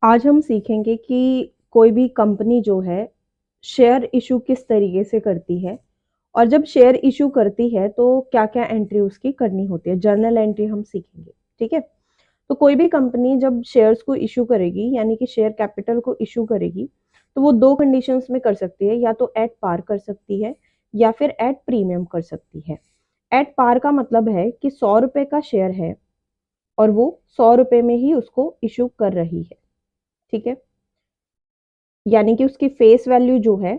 आज हम सीखेंगे कि कोई भी कंपनी जो है शेयर इशू किस तरीके से करती है और जब शेयर इशू करती है तो क्या-क्या एंट्री उसकी करनी होती है। जर्नल एंट्री हम सीखेंगे, ठीक है? तो कोई भी कंपनी जब शेयर्स को इशू करेगी यानी कि शेयर कैपिटल को इशू करेगी, तो वो 2 कंडीशंस में कर सकती है, या तो एट पार कर सकती है या फिर एट प्रीमियम कर सकती है। एट पार का मतलब है कि ₹100 का शेयर है और वो ₹100 में ही उसको इशू कर रही है, ठीक है? यानी कि उसकी फेस वैल्यू जो है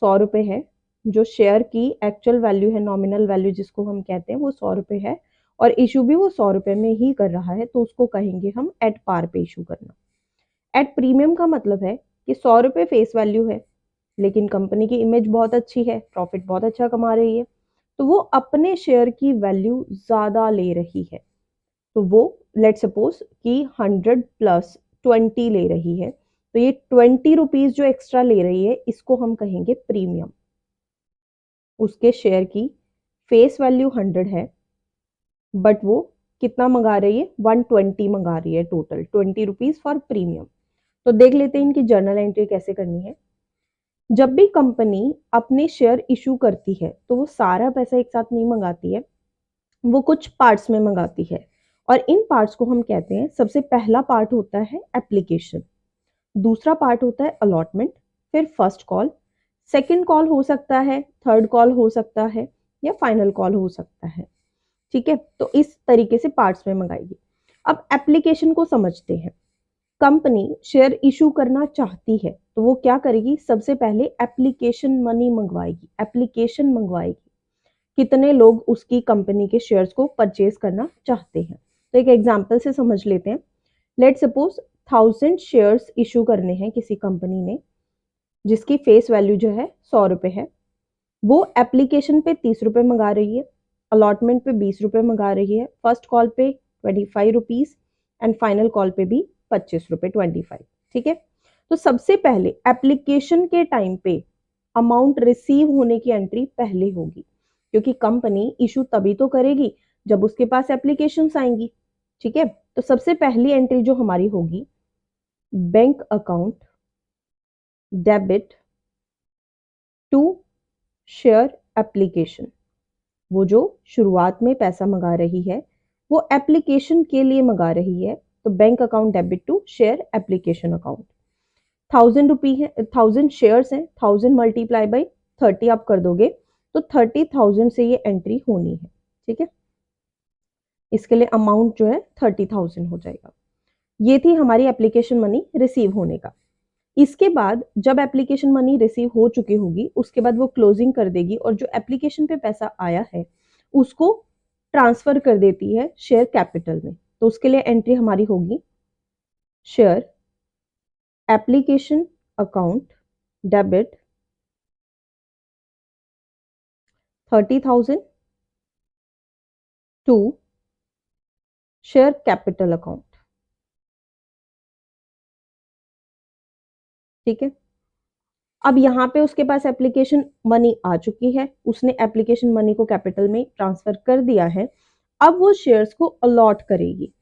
₹100 है, जो शेयर की एक्चुअल वैल्यू है, नॉमिनल वैल्यू जिसको हम कहते हैं, वो ₹100 है और इशू भी वो ₹100 में ही कर रहा है, तो उसको कहेंगे हम एट पार पे इशू करना। एट प्रीमियम का मतलब है कि ₹100 फेस वैल्यू है, लेकिन कंपनी की इमेज बहुत अच्छी है, प्रॉफिट बहुत अच्छा कमा रही है, तो वो अपने शेयर की वैल्यू ज़्यादा ले रही है। तो वो लेट्स सपोज कि 100 प्लस 20 ले रही है, तो ये 20 रुपीज जो एक्स्ट्रा ले रही है इसको हम कहेंगे प्रीमियम। उसके शेयर की फेस वैल्यू 100 है, बट वो कितना मंगा रही है, 120 मंगा रही है, टोटल 20 रुपीज फॉर प्रीमियम। तो देख लेते हैं इनकी जर्नल एंट्री कैसे करनी है। जब भी कंपनी अपने शेयर इशू करती है तो वो सारा पैसा एक साथ नहीं मंगाती है, वो कुछ पार्ट्स में मंगाती है और इन पार्ट्स को हम कहते हैं, सबसे पहला पार्ट होता है एप्लीकेशन, दूसरा पार्ट होता है अलॉटमेंट, फिर फर्स्ट कॉल, सेकंड कॉल हो सकता है, थर्ड कॉल हो सकता है या फाइनल कॉल हो सकता है, ठीक है? तो इस तरीके से पार्ट्स में मंगाएगी। अब एप्लीकेशन को समझते हैं। कंपनी शेयर इशू करना चाहती है तो वो क्या करेगी, सबसे पहले एप्लीकेशन मनी मंगवाएगी, एप्लीकेशन मंगवाएगी कितने लोग उसकी कंपनी के शेयर्स को परचेज करना चाहते हैं। तो एक एग्जांपल से समझ लेते हैं। लेट सपोज 1000 शेयर्स इशू करने हैं किसी कंपनी ने, जिसकी फेस वैल्यू जो है ₹100 है। वो एप्लीकेशन पे ₹30 मंगा रही है, अलॉटमेंट पे ₹20 मंगा रही है, फर्स्ट कॉल पे ₹25 एंड फाइनल कॉल पे भी ₹25, 25, ठीक है? तो सबसे पहले एप्लीकेशन के टाइम पे अमाउंट रिसीव होने की एंट्री पहले होगी, क्योंकि कंपनी इशू तभी तो करेगी जब उसके पास एप्लीकेशंस आएंगी, ठीक है? तो सबसे पहली एंट्री जो हमारी होगी, bank account debit to share application. वो जो शुरुआत में पैसा मंगा रही है वो एप्लीकेशन के लिए मंगा रही है, तो bank account debit to share application account. 1000 rupee है, 1000 शेयर्स हैं, 1000 मल्टीप्लाई बाई 30 आप कर दोगे तो 30,000 से ये एंट्री होनी है, ठीक है? इसके लिए अमाउंट जो है 30,000 हो जाएगा। ये थी हमारी एप्लीकेशन मनी रिसीव होने का। इसके बाद जब एप्लीकेशन मनी रिसीव हो चुकी होगी उसके बाद वो क्लोजिंग कर देगी और जो एप्लीकेशन पे पैसा आया है उसको ट्रांसफर कर देती है शेयर कैपिटल में। तो उसके लिए एंट्री हमारी होगी, share application account debit 30,000 to share capital account, ठीक है? अब यहाँ पे उसके पास एप्लीकेशन मनी आ चुकी है, उसने एप्लीकेशन मनी को कैपिटल में ट्रांसफर कर दिया है। अब वो शेयर्स को अलॉट करेगी।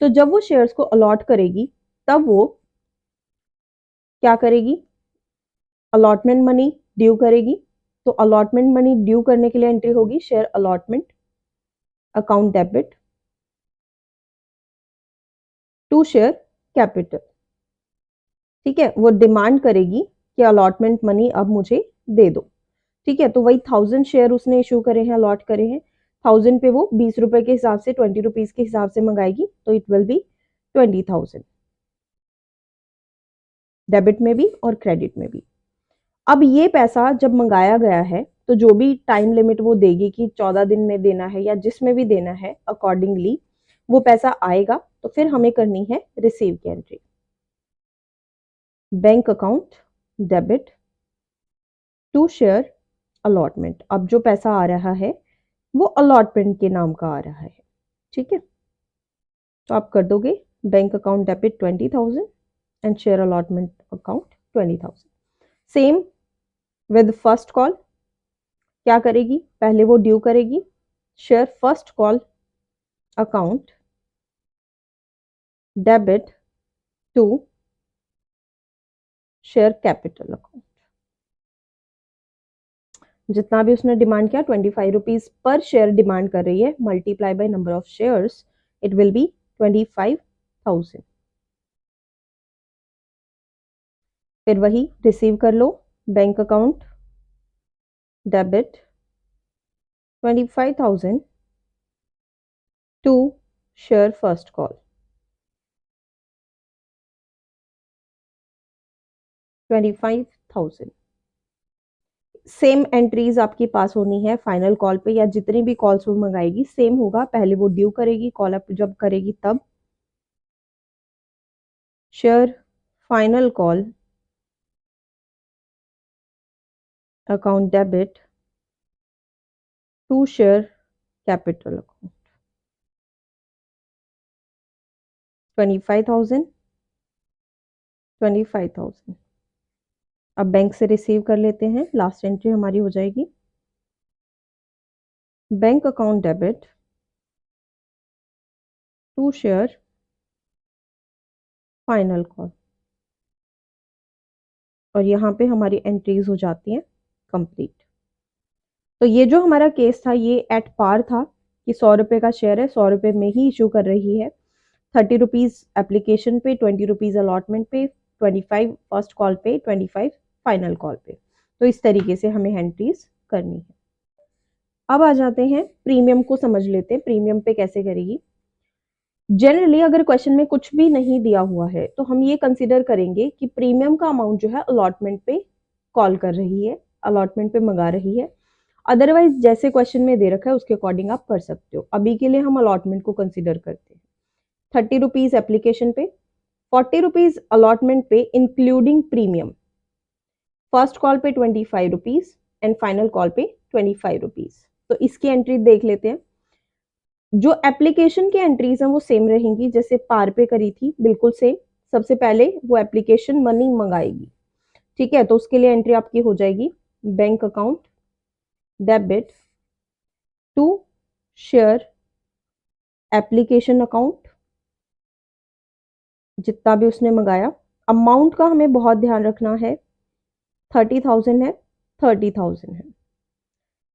तो जब वो शेयर्स को अलॉट करेगी तब वो क्या करेगी, अलॉटमेंट मनी ड्यू करेगी। तो अलॉटमेंट मनी ड्यू करने के लिए एंट्री होगी, share allotment account debit to share capital, ठीक है? वो डिमांड करेगी कि अलॉटमेंट मनी अब मुझे दे दो, ठीक है? तो वही 1000 शेयर उसने इशू करे हैं, अलॉट करे हैं, 1000 पे वो ₹20 के हिसाब से, 20 रुपीज के हिसाब से मंगाएगी, तो इट विल बी 20,000, डेबिट में भी और क्रेडिट में भी। अब ये पैसा जब मंगाया गया है तो जो भी टाइम लिमिट वो देगी कि 14 दिन में देना है या जिसमें भी देना है, अकॉर्डिंगली वो पैसा आएगा, तो फिर हमें करनी है रिसीव की entry, bank account debit to share allotment. अब जो पैसा आ रहा है वो अलॉटमेंट के नाम का आ रहा है, ठीक है? तो आप कर दोगे bank account debit 20,000 and share allotment account 20,000। Same with first call, क्या करेगी, पहले वो ड्यू करेगी, share first call account debit to share capital account. जितना भी उसने डिमांड किया 25 रुपीज पर शेयर डिमांड कर रही है, multiply by number of shares, it will be 25,000। फिर वही रिसीव कर लो, bank account debit 25,000 to share first call 25,000। Same entries आपके पास होनी है फाइनल कॉल पे, या जितनी भी कॉल्स वो मंगाएगी सेम होगा। पहले वो ड्यू करेगी, कॉल अप जब करेगी तब share final call account debit to share capital account 25,000 25,000। अब बैंक से रिसीव कर लेते हैं, लास्ट एंट्री हमारी हो जाएगी bank account debit to share final call, और यहाँ पे हमारी एंट्रीज हो जाती हैं कंप्लीट। तो ये जो हमारा केस था ये एट पार था कि 100 रुपये का शेयर है, 100 रुपये में ही इशू कर रही है, 30 रुपीज एप्लीकेशन पे, 20 रुपीज अलॉटमेंट पे, 25 फर्स्ट कॉल पे, 25 फाइनल कॉल पे। तो इस तरीके से हमें एंट्रीज करनी है। अब आ जाते हैं प्रीमियम को समझ लेते हैं, प्रीमियम पे कैसे करेगी। जनरली अगर क्वेश्चन में कुछ भी नहीं दिया हुआ है तो हम ये कंसिडर करेंगे कि प्रीमियम का अमाउंट जो है अलॉटमेंट पे कॉल कर रही है, अलॉटमेंट पे मंगा रही है। अदरवाइज जैसे क्वेश्चन में दे रखा है उसके अकॉर्डिंग आप कर सकते हो। अभी के लिए हम अलॉटमेंट को कंसिडर करते हैं। 30 रुपीज एप्लीकेशन पे, 40 रुपीज अलॉटमेंट पे इंक्लूडिंग प्रीमियम, फर्स्ट कॉल पे 25 रुपीज एंड फाइनल कॉल पे 25 रुपीज। तो इसकी एंट्री देख लेते हैं। जो एप्लीकेशन की एंट्रीज हैं वो सेम रहेंगी जैसे पार पे करी थी, बिल्कुल सेम। सबसे पहले वो एप्लीकेशन मनी मंगाएगी, ठीक है। तो उसके लिए एंट्री आपकी हो जाएगी bank account debit to share application account, जितना भी उसने मंगाया। अमाउंट का हमें बहुत ध्यान रखना है, 30,000 है, 30,000 है।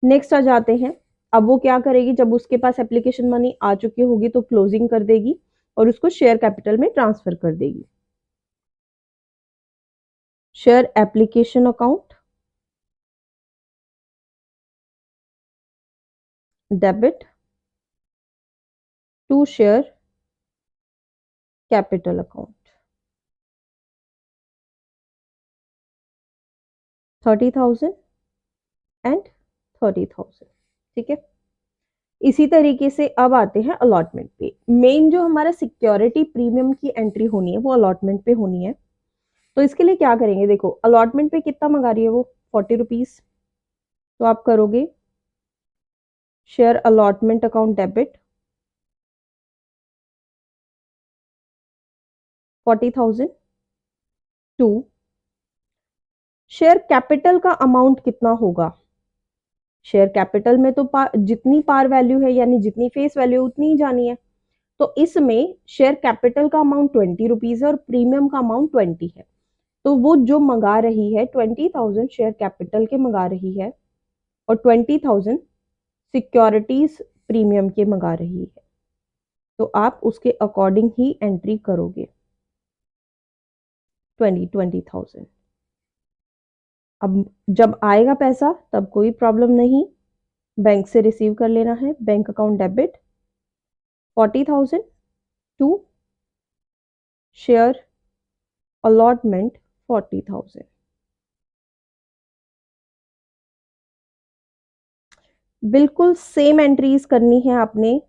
नेक्स्ट आ जाते हैं, अब वो क्या करेगी, जब उसके पास एप्लीकेशन मनी आ चुकी होगी तो क्लोजिंग कर देगी और उसको शेयर कैपिटल में ट्रांसफर कर देगी। Share application account debit to share capital account 30,000 and 30,000, ठीक है। इसी तरीके से अब आते हैं अलॉटमेंट पे। मेन जो हमारा सिक्योरिटी प्रीमियम की एंट्री होनी है वो अलॉटमेंट पे होनी है। तो इसके लिए क्या करेंगे, देखो अलॉटमेंट पे कितना मंगा रही है वो 40 रुपीज, तो आप करोगे share allotment account debit 40,000 to share capital का अमाउंट कितना होगा। शेयर कैपिटल में तो जितनी पार वैल्यू है यानी जितनी फेस वैल्यू उतनी ही जानी है। तो इसमें शेयर कैपिटल का अमाउंट 20 रुपीज है और प्रीमियम का अमाउंट 20 है। तो वो जो मंगा रही है 20,000 शेयर कैपिटल के मंगा रही है और 20,000 सिक्योरिटीज प्रीमियम के मंगा रही है। तो आप उसके अकॉर्डिंग ही एंट्री करोगे 20,000। अब जब आएगा पैसा तब कोई प्रॉब्लम नहीं, बैंक से रिसीव कर लेना है, bank account debit 40,000 to share allotment 40,000। बिल्कुल सेम एंट्रीज करनी है आपने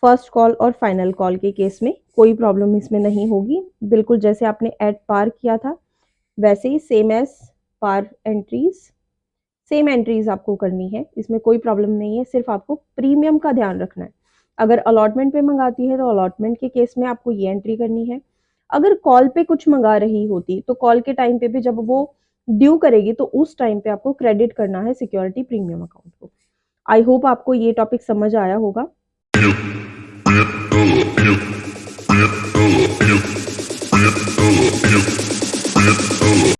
फर्स्ट कॉल और फाइनल कॉल के केस में, कोई प्रॉब्लम इसमें नहीं होगी। बिल्कुल जैसे आपने एट पार किया था वैसे ही सेम एज पार एंट्रीज, सेम एंट्रीज आपको करनी है, इसमें कोई प्रॉब्लम नहीं है। सिर्फ आपको प्रीमियम का ध्यान रखना है। अगर अलॉटमेंट पे मंगाती है तो अलॉटमेंट के केस में आपको ये एंट्री करनी है। अगर कॉल पे कुछ मंगा रही होती तो कॉल के टाइम पे भी जब वो ड्यू करेगी तो उस टाइम पे आपको क्रेडिट करना है सिक्योरिटी प्रीमियम अकाउंट को। आई होप आपको ये टॉपिक समझ आया होगा।